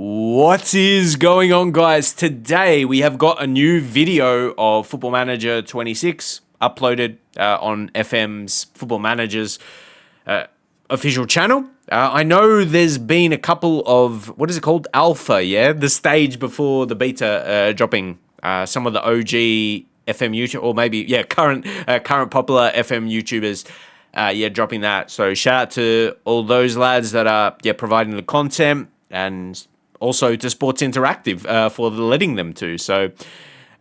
What is going on, guys? Today we have got a new video of Football Manager 26 uploaded on FM's Football Manager's official channel. I know there's been a couple of, what is it called? Alpha, yeah? The stage before the beta dropping. Some of the OG FM YouTube, or maybe, yeah, current popular FM YouTubers, dropping that. So shout out to all those lads that are, providing the content, and also to Sports Interactive for letting them to. So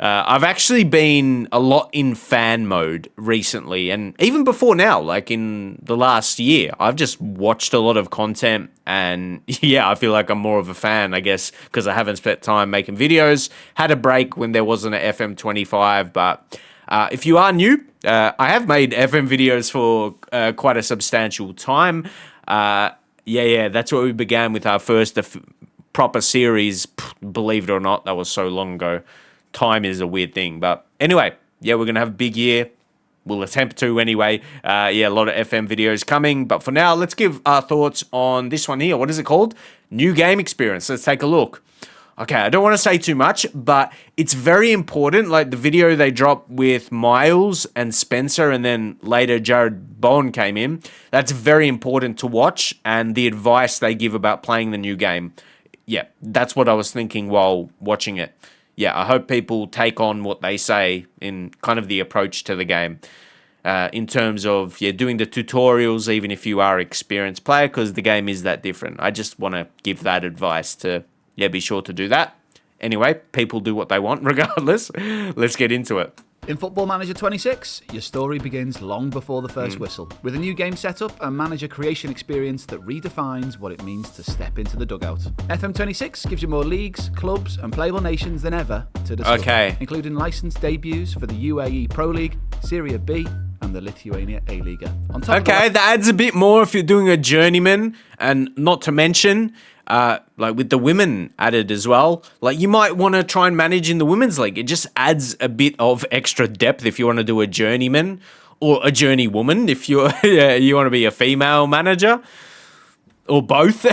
I've actually been a lot in fan mode recently, and even before now, like in the last year, I've just watched a lot of content, and I feel like I'm more of a fan, I guess, because I haven't spent time making videos. Had a break when there wasn't an FM25, but if you are new, I have made FM videos for quite a substantial time. That's what we began with our first proper series. Believe it or not, that was so long ago. Time is a weird thing. But anyway, we're going to have a big year. We'll attempt to anyway. A lot of FM videos coming. But for now, let's give our thoughts on this one here. What is it called? New game experience. Let's take a look. Okay, I don't want to say too much, but it's very important. Like the video they dropped with Miles and Spencer, and then later Jared Bowen came in. That's very important to watch, and the advice they give about playing the new game. Yeah, that's what I was thinking while watching it. I hope people take on what they say in kind of the approach to the game. In terms of doing the tutorials, even if you are an experienced player, because the game is that different. I just want to give that advice to be sure to do that. Anyway, people do what they want regardless. Let's get into it. In Football Manager 26, your story begins long before the first whistle, with a new game setup and manager creation experience that redefines what it means to step into the dugout. FM26 gives you more leagues, clubs and playable nations than ever to discover, including licensed debuts for the UAE Pro League, Serie B and the Lithuania A-Liga. On top of that adds a bit more if you're doing a journeyman, and not to mention like with the women added as well. Like you might want to try and manage in the women's league. It just adds a bit of extra depth if you want to do a journeyman or a journey woman if you you want to be a female manager, or both.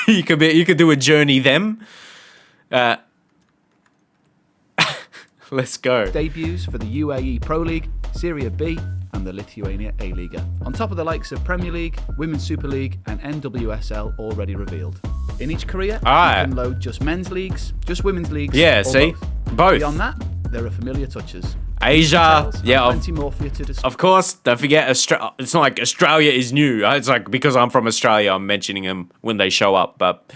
you could do a journey them. Let's go. Debuts for the UAE Pro League, Serie B and the Lithuania A-Liga. On top of the likes of Premier League, Women's Super League and NWSL already revealed. In each career, you can load just men's leagues, just women's leagues. Yeah, see? Both. Beyond that, there are familiar touches. Asia, plenty more for you to discover. Of course, don't forget, it's not like Australia is new. It's like because I'm from Australia, I'm mentioning them when they show up. But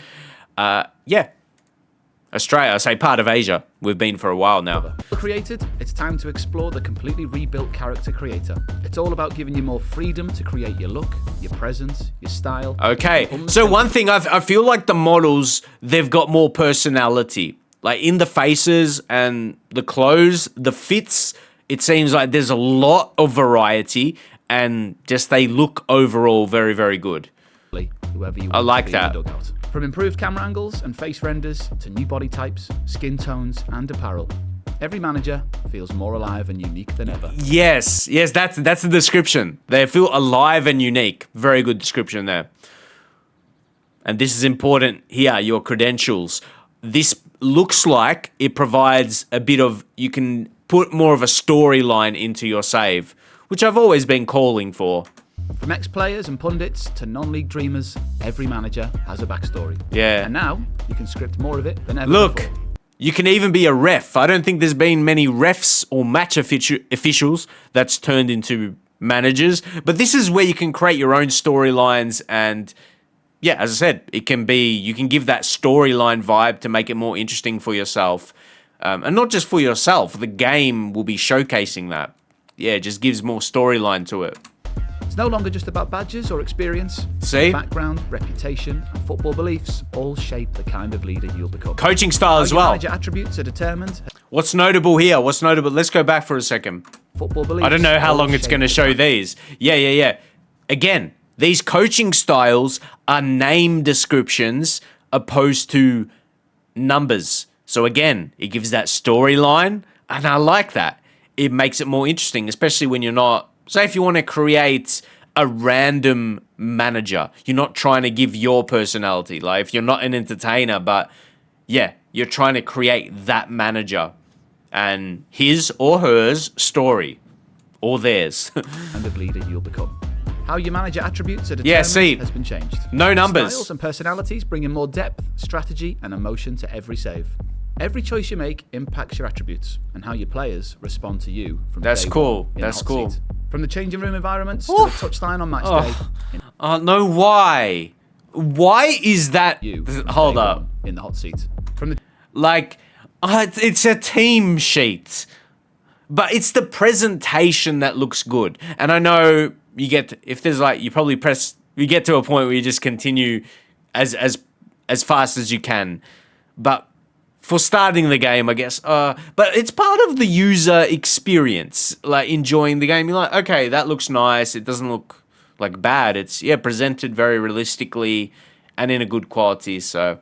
Australia, I say part of Asia. We've been for a while now. Created, it's time to explore the completely rebuilt character creator. It's all about giving you more freedom to create your look, your presence, your style. Okay, so one thing, I feel like the models, they've got more personality. Like in the faces and the clothes, the fits, it seems like there's a lot of variety, and just they look overall very, very good. Whoever you I like that. From improved camera angles and face renders to new body types, skin tones and apparel, every manager feels more alive and unique than ever. Yes, that's the description. They feel alive and unique. Very good description there. And this is important here, your credentials. This looks like it provides a bit of, you can put more of a storyline into your save, which I've always been calling for. From ex-players and pundits to non-league dreamers, every manager has a backstory. Yeah. And now, you can script more of it than ever before. Look, you can even be a ref. I don't think there's been many refs or match officials that's turned into managers, but this is where you can create your own storylines, and as I said, you can give that storyline vibe to make it more interesting for yourself. And not just for yourself, the game will be showcasing that. It just gives more storyline to it. It's no longer just about badges or experience. See? Background, reputation, and football beliefs all shape the kind of leader you'll become. Coaching style as well. Manager attributes are determined. What's notable here? Let's go back for a second. Football beliefs. I don't know how long it's going to show these. Yeah. Again, these coaching styles are name descriptions opposed to numbers. So again, it gives that storyline, and I like that. It makes it more interesting, especially when you're not. Say if you want to create a random manager, you're not trying to give your personality. Like if you're not an entertainer, but yeah, you're trying to create that manager and his or hers story, or theirs. Kind of leader you'll become. How your manager attributes are determined has been changed. No numbers. Styles and personalities bring in more depth, strategy, and emotion to every save. Every choice you make impacts your attributes and how your players respond to you from That's day cool. one in That's the hot cool. seat. From the changing room environments to the touchline on match day. No, why? Why is that? From Hold day up. one in the hot seat. From the Like, it's a team sheet, but it's the presentation that looks good. And I know you get, if there's like, you probably you get to a point where you just continue as fast as you can. But for starting the game, I guess, but it's part of the user experience, like enjoying the game. You're like, okay, that looks nice. It doesn't look like bad. It's, presented very realistically and in a good quality. So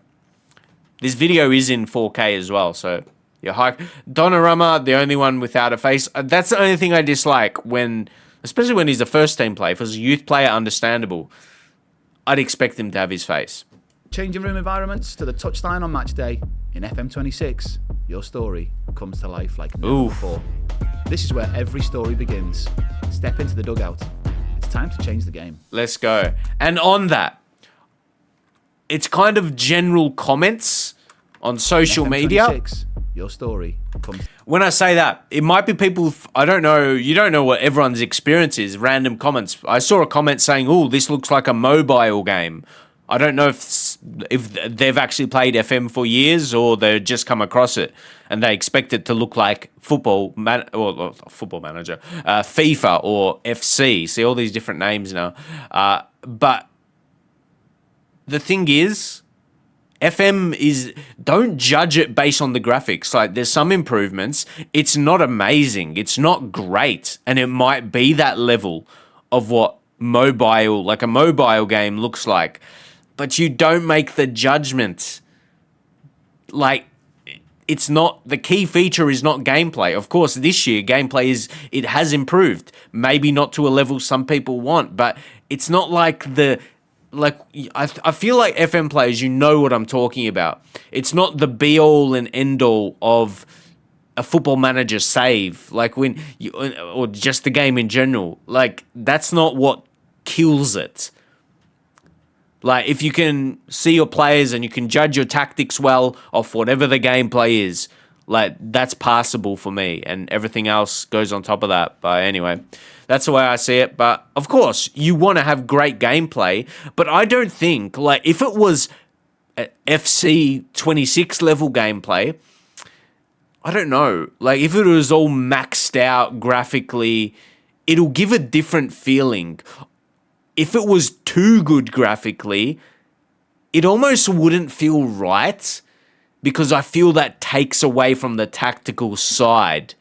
this video is in 4K as well. So Donnarumma, the only one without a face. That's the only thing I dislike especially when he's a first team player. If he was a youth player, understandable. I'd expect him to have his face. changing room environments to the touchline on match day. In FM26, your story comes to life like never before. This is where every story begins. Step into the dugout. It's time to change the game. Let's go. And on that, it's kind of general comments on social media. FM26, your story comes. When I say that, it might be people, I don't know, you don't know what everyone's experience is, random comments. I saw a comment saying, oh, this looks like a mobile game. I don't know if they've actually played FM for years or they've just come across it and they expect it to look like Football Manager, FIFA or FC. See all these different names now. But the thing is, don't judge it based on the graphics. Like, there's some improvements. It's not amazing. It's not great. And it might be that level of what a mobile game looks like. But you don't make the judgment. Like, it's not, the key feature is not gameplay. Of course, this year, gameplay it has improved. Maybe not to a level some people want, but it's not like I feel like FM players, you know what I'm talking about. It's not the be-all and end-all of a Football Manager save, or just the game in general. Like, that's not what kills it. Like, if you can see your players and you can judge your tactics well off whatever the gameplay is, like, that's passable for me, and everything else goes on top of that. But anyway, that's the way I see it. But of course, you want to have great gameplay, but I don't think, like, if it was FC 26 level gameplay, I don't know. Like, if it was all maxed out graphically, it'll give a different feeling. If it was too good graphically, it almost wouldn't feel right, because I feel that takes away from the tactical side.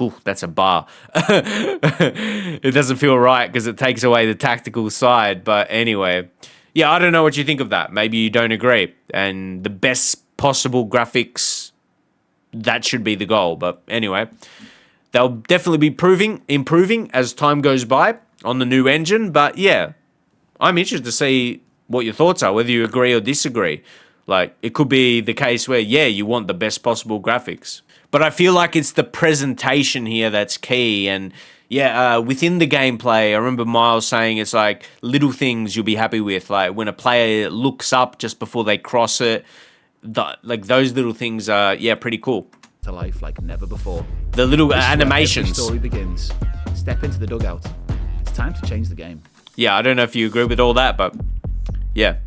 Ooh, that's a bar. It doesn't feel right because it takes away the tactical side. But anyway, yeah, I don't know what you think of that. Maybe you don't agree. And the best possible graphics, that should be the goal. But anyway, they'll definitely be improving as time goes by on the new engine. But yeah, I'm interested to see what your thoughts are, whether you agree or disagree. Like, it could be the case where, yeah, you want the best possible graphics. But I feel like it's the presentation here that's key. And yeah, within the gameplay, I remember Miles saying it's like little things you'll be happy with. Like when a player looks up just before they cross it, like those little things are, pretty cool. To life like never before. The little This is where animations. every story begins. Step into the dugout. It's time to change the game. Yeah, I don't know if you agree with all that, but yeah.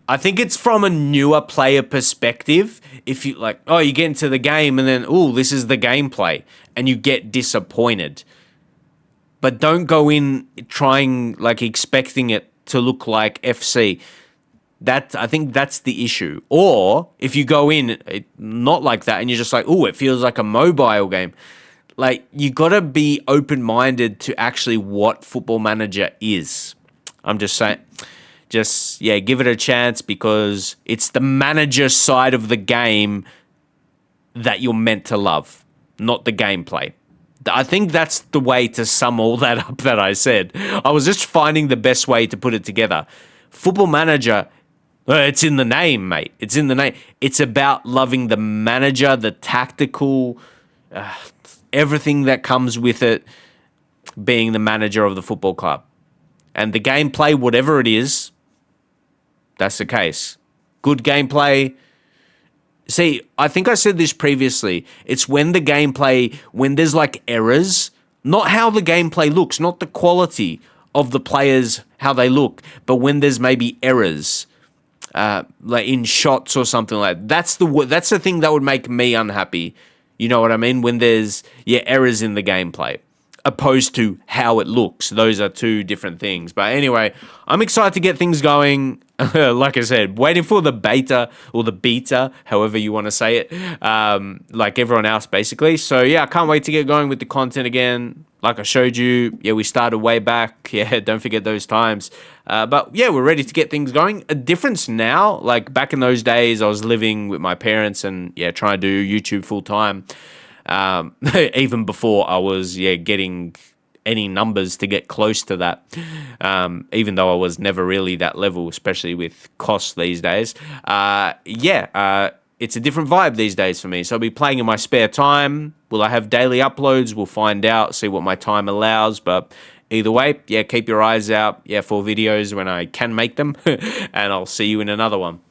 I think it's from a newer player perspective. If you you get into the game and then, this is the gameplay, and you get disappointed. But don't go in trying, expecting it to look like FC. I think that's the issue. Or if you go in not like that and you're just like, it feels like a mobile game. Like, you gotta be open-minded to actually what Football Manager is. I'm just saying. Give it a chance, because it's the manager side of the game that you're meant to love, not the gameplay. I think that's the way to sum all that up that I said. I was just finding the best way to put it together. Football Manager It's in the name, mate. It's in the name. It's about loving the manager, the tactical, everything that comes with it, being the manager of the football club. And the gameplay, whatever it is, that's the case. Good gameplay. See, I think I said this previously. It's when the gameplay, when there's like errors, not how the gameplay looks, not the quality of the players, how they look, but when there's maybe errors, like in shots or something like that. That's the thing that would make me unhappy. You know what I mean? When there's errors in the gameplay, opposed to how it looks. Those are two different things. But anyway, I'm excited to get things going. Like I said, waiting for the beta or the beta, however you want to say it, like everyone else, basically. So, yeah, I can't wait to get going with the content again. Like I showed you, we started way back. Yeah, don't forget those times. But, yeah, we're ready to get things going. A difference now, like back in those days, I was living with my parents and, trying to do YouTube full time. Even before I was, getting any numbers to get close to that, even though I was never really that level, especially with costs these days. It's a different vibe these days for me. So I'll be playing in my spare time. Will I have daily uploads? We'll find out, see what my time allows. But either way, keep your eyes out, for videos when I can make them. And I'll see you in another one.